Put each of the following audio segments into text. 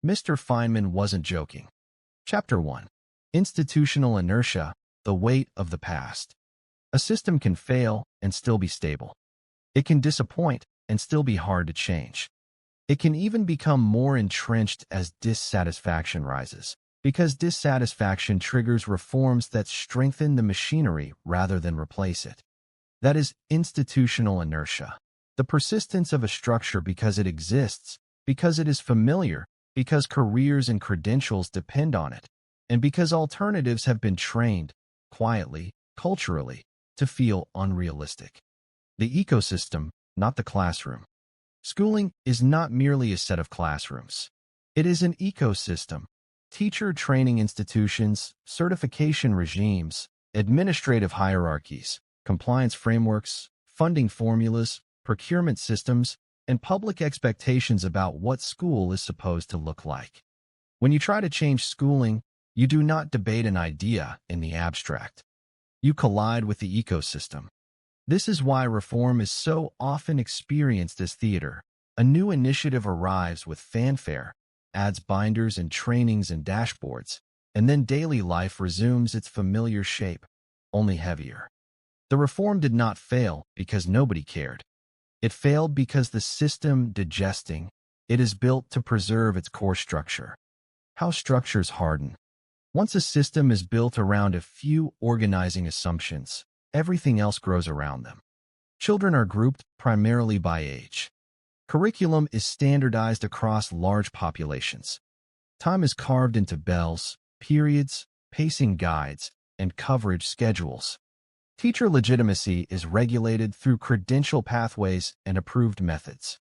Mr. Feynman wasn't joking. Chapter 1. Institutional Inertia, the Weight of the Past. A system can fail and still be stable. It can disappoint and still be hard to change. It can even become more entrenched as dissatisfaction rises, because dissatisfaction triggers reforms that strengthen the machinery rather than replace it. That is institutional inertia, the persistence of a structure because it exists, because it is familiar, because careers and credentials depend on it, and because alternatives have been trained, quietly, culturally, to feel unrealistic. The ecosystem, not the classroom. Schooling is not merely a set of classrooms. It is an ecosystem. Teacher training institutions, certification regimes, administrative hierarchies, compliance frameworks, funding formulas, procurement systems, and public expectations about what school is supposed to look like. When you try to change schooling, you do not debate an idea in the abstract. You collide with the ecosystem. This is why reform is so often experienced as theater. A new initiative arrives with fanfare, adds binders and trainings and dashboards, and then daily life resumes its familiar shape, only heavier. The reform did not fail because nobody cared. It failed because the system digesting it is built to preserve its core structure. How structures harden. Once a system is built around a few organizing assumptions, everything else grows around them. Children are grouped primarily by age. Curriculum is standardized across large populations. Time is carved into bells, periods, pacing guides, and coverage schedules. Teacher legitimacy is regulated through credential pathways and approved methods.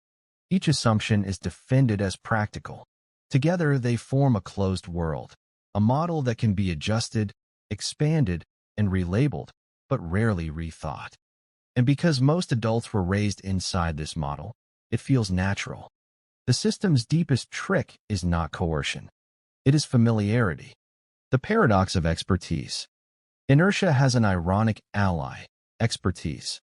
Each assumption is defended as practical. Together, they form a closed world, a model that can be adjusted, expanded, and relabeled, but rarely rethought. And because most adults were raised inside this model, it feels natural. The system's deepest trick is not coercion. It is familiarity. The paradox of expertise. Inertia has an ironic ally, expertise.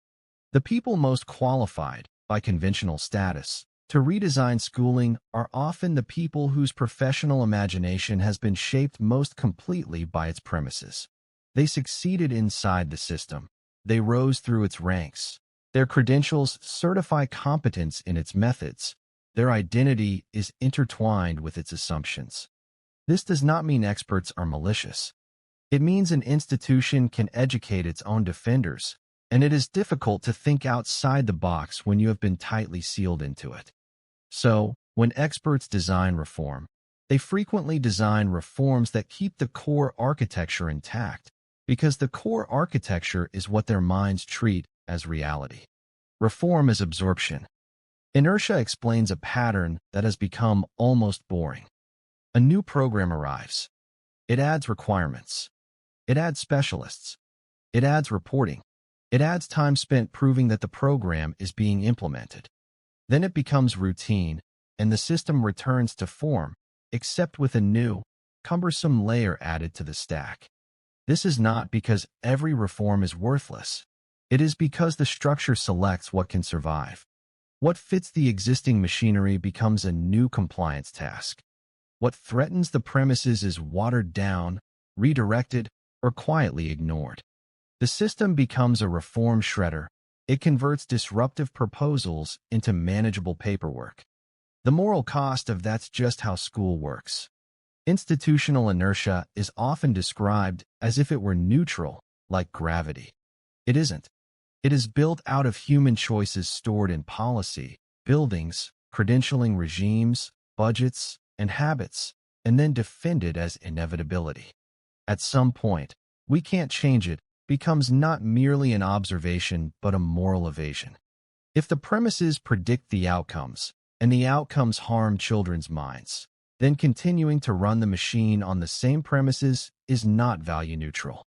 The people most qualified, by conventional status, to redesign schooling are often the people whose professional imagination has been shaped most completely by its premises. They succeeded inside the system. They rose through its ranks. Their credentials certify competence in its methods. Their identity is intertwined with its assumptions. This does not mean experts are malicious. It means an institution can educate its own defenders, and it is difficult to think outside the box when you have been tightly sealed into it. So, when experts design reform, they frequently design reforms that keep the core architecture intact, because the core architecture is what their minds treat as reality. Reform is absorption. Inertia explains a pattern that has become almost boring. A new program arrives. It adds requirements. It adds specialists. It adds reporting. It adds time spent proving that the program is being implemented. Then it becomes routine, and the system returns to form, except with a new, cumbersome layer added to the stack. This is not because every reform is worthless. It is because the structure selects what can survive. What fits the existing machinery becomes a new compliance task. What threatens the premises is watered down, redirected, or quietly ignored. The system becomes a reform shredder. It converts disruptive proposals into manageable paperwork. The moral cost of that's just how school works. Institutional inertia is often described as if it were neutral, like gravity. It isn't. It is built out of human choices stored in policy, buildings, credentialing regimes, budgets, and habits, and then defended as inevitability. At some point, we can't change it becomes not merely an observation but a moral evasion. If the premises predict the outcomes, and the outcomes harm children's minds, then continuing to run the machine on the same premises is not value neutral.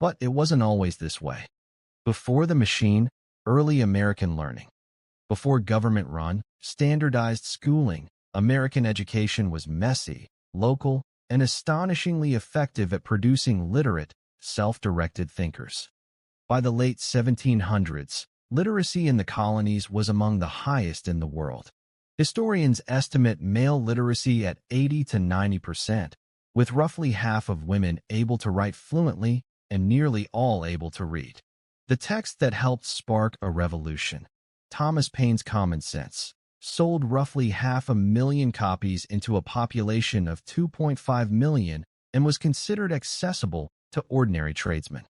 But it wasn't always this way. Before the machine, early American learning. Before government-run, standardized schooling, American education was messy, local, and astonishingly effective at producing literate, self-directed thinkers. By the late 1700s, literacy in the colonies was among the highest in the world. Historians estimate male literacy at 80 to 90%, with roughly half of women able to write fluently and nearly all able to read. The text that helped spark a revolution, Thomas Paine's Common Sense, sold roughly 500,000 copies into a population of 2.5 million and was considered accessible to ordinary tradesmen.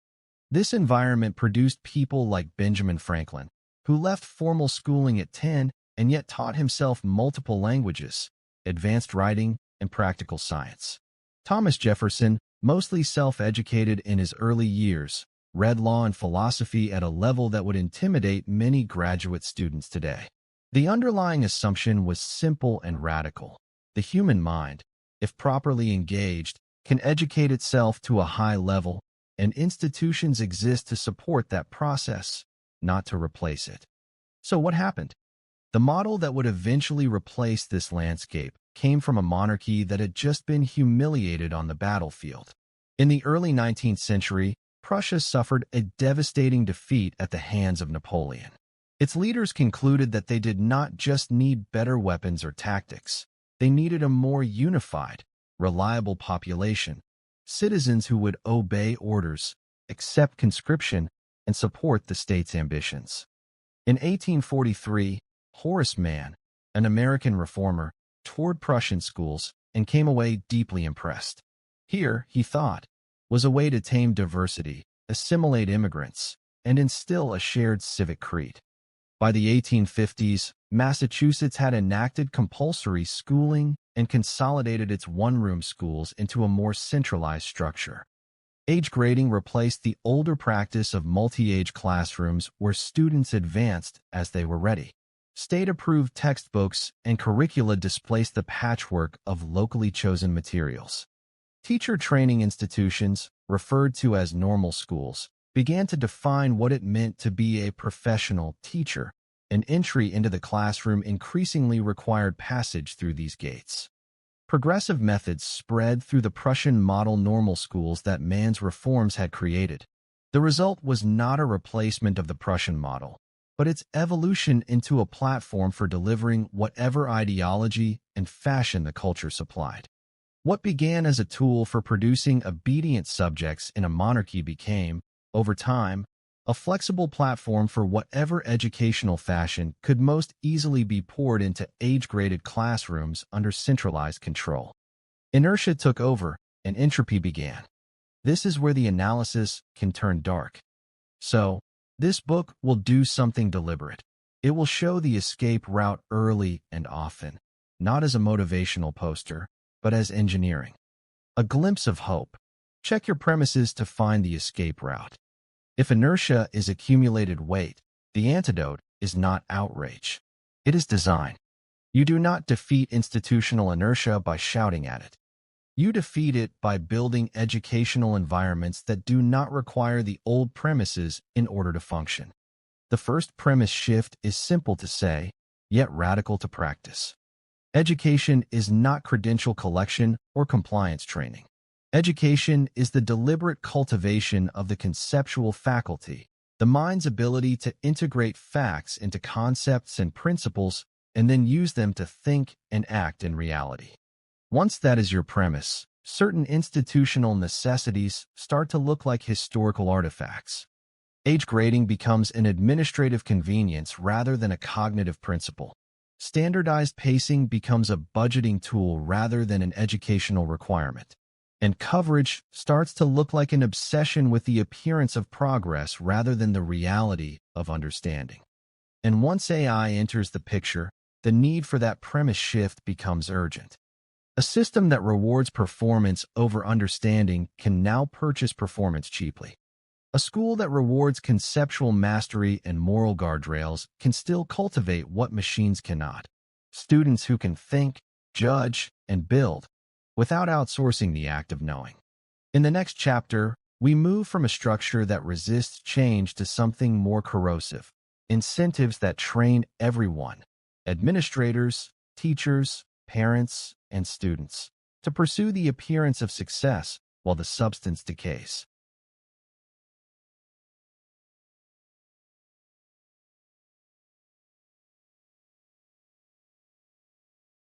This environment produced people like Benjamin Franklin, who left formal schooling at 10 and yet taught himself multiple languages, advanced writing, and practical science. Thomas Jefferson, mostly self-educated in his early years, read law and philosophy at a level that would intimidate many graduate students today. The underlying assumption was simple and radical. The human mind, if properly engaged, can educate itself to a high level, and institutions exist to support that process, not to replace it. So what happened? The model that would eventually replace this landscape came from a monarchy that had just been humiliated on the battlefield. In the early 19th century, Prussia suffered a devastating defeat at the hands of Napoleon. Its leaders concluded that they did not just need better weapons or tactics. They needed a more unified, reliable population, citizens who would obey orders, accept conscription, and support the state's ambitions. In 1843, Horace Mann, an American reformer, toured Prussian schools and came away deeply impressed. Here, he thought, was a way to tame diversity, assimilate immigrants, and instill a shared civic creed. By the 1850s, Massachusetts had enacted compulsory schooling and consolidated its one-room schools into a more centralized structure. Age grading replaced the older practice of multi-age classrooms where students advanced as they were ready. State-approved textbooks and curricula displaced the patchwork of locally chosen materials. Teacher training institutions, referred to as normal schools, began to define what it meant to be a professional teacher, and entry into the classroom increasingly required passage through these gates. Progressive methods spread through the Prussian model normal schools that Mann's reforms had created. The result was not a replacement of the Prussian model, but its evolution into a platform for delivering whatever ideology and fashion the culture supplied. What began as a tool for producing obedient subjects in a monarchy became, over time, a flexible platform for whatever educational fashion could most easily be poured into age-graded classrooms under centralized control. Inertia took over, and entropy began. This is where the analysis can turn dark. So, this book will do something deliberate. It will show the escape route early and often, not as a motivational poster, but as engineering. A glimpse of hope. Check your premises to find the escape route. If inertia is accumulated weight, the antidote is not outrage. It is design. You do not defeat institutional inertia by shouting at it. You defeat it by building educational environments that do not require the old premises in order to function. The first premise shift is simple to say, yet radical to practice. Education is not credential collection or compliance training. Education is the deliberate cultivation of the conceptual faculty, the mind's ability to integrate facts into concepts and principles and then use them to think and act in reality. Once that is your premise, certain institutional necessities start to look like historical artifacts. Age grading becomes an administrative convenience rather than a cognitive principle. Standardized pacing becomes a budgeting tool rather than an educational requirement. And coverage starts to look like an obsession with the appearance of progress rather than the reality of understanding. And once AI enters the picture, the need for that premise shift becomes urgent. A system that rewards performance over understanding can now purchase performance cheaply. A school that rewards conceptual mastery and moral guardrails can still cultivate what machines cannot. Students who can think, judge, and build without outsourcing the act of knowing. In the next chapter, we move from a structure that resists change to something more corrosive, incentives that train everyone, administrators, teachers, parents, and students, to pursue the appearance of success while the substance decays.